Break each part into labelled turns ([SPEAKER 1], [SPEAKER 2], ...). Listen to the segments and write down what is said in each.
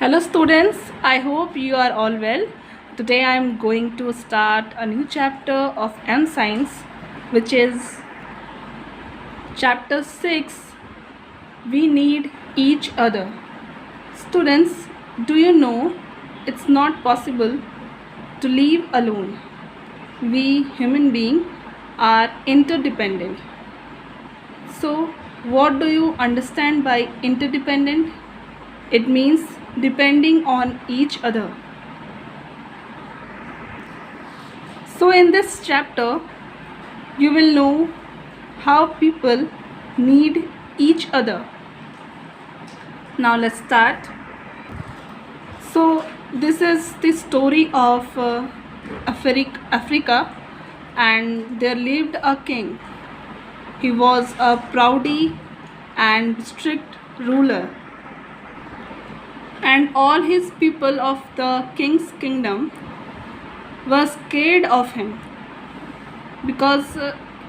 [SPEAKER 1] Hello students, I hope you are all well. Today I am going to start a new chapter of M Science, which is chapter 6. We need each other. Students, do you know it's not possible to live alone? We human beings are interdependent. So, what do you understand by interdependent? It means depending on each other. So, in this chapter, you will know how people need each other. Now, let's start. So, this is the story of Africa, and there lived a king. He was a proudy and strict ruler, and all his people of the king's kingdom were scared of him because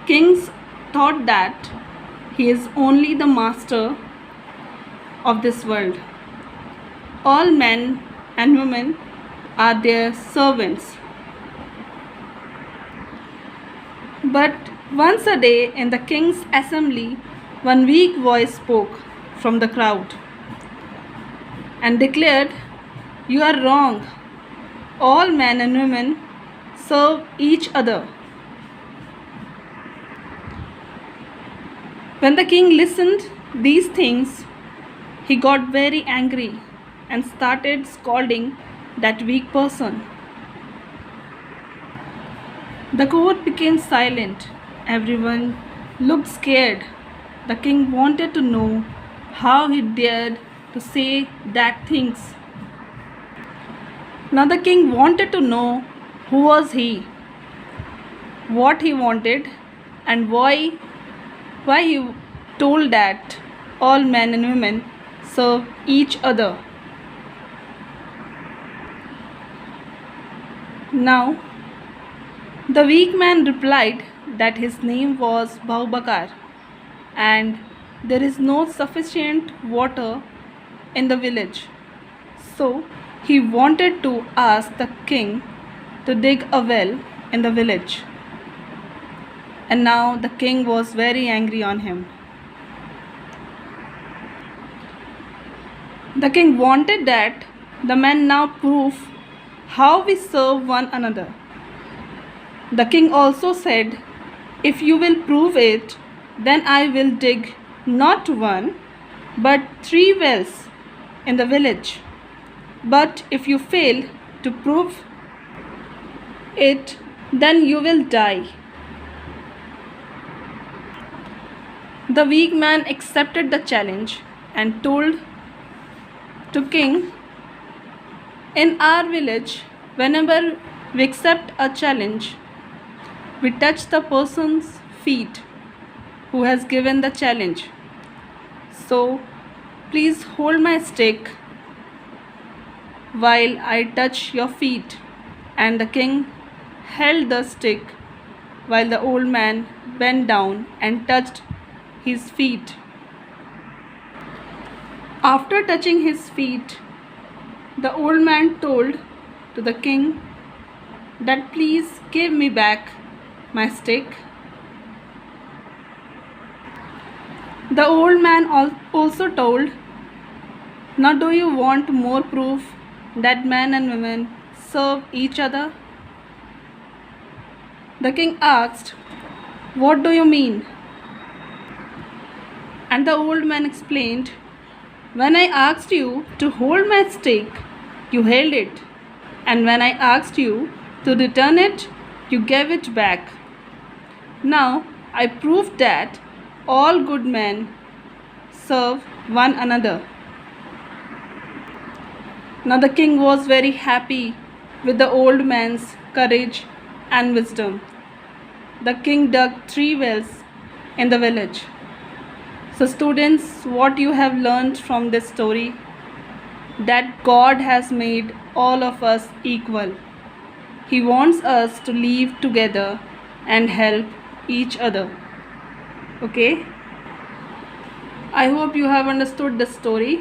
[SPEAKER 1] kings thought that he is only the master of this world. All men and women are their servants. But once a day in the king's assembly, one weak voice spoke from the crowd and declared, "You are wrong. All men and women serve each other." When the king listened these things, he got very angry and started scolding that weak person. The court became silent. Everyone looked scared. The king wanted to know how he dared to say that things. Now the king wanted to know who was he, what he wanted, and why he told that all men and women serve each other. Now the weak man replied that his name was Baubakar and there is no sufficient water in the village. So he wanted to ask the king to dig a well in the village. And now the king was very angry on him. The king wanted that the man now prove how we serve one another. The king also said, "If you will prove it, then I will dig not one, but 3 wells in the village. But if you fail to prove it, then you will die." The weak man accepted the challenge and told to king, "In our village, whenever we accept a challenge, we touch the person's feet who has given the challenge. So please hold my stick while I touch your feet." And the king held the stick while the old man bent down and touched his feet. After touching his feet, the old man told to the king that, "Please give me back my stick." The old man also told, "Now do you want more proof that men and women serve each other?" The king asked, "What do you mean?" And the old man explained, "When I asked you to hold my stick, you held it, and when I asked you to return it, you gave it back. Now I proved that all good men serve one another." Now the king was very happy with the old man's courage and wisdom. The king dug 3 wells in the village. So students, what you have learned from this story? That God has made all of us equal. He wants us to live together and help each other. Okay? I hope you have understood the story.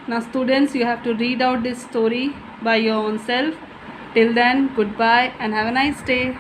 [SPEAKER 1] Now, students, you have to read out this story by your own self. Till then, goodbye and have a nice day.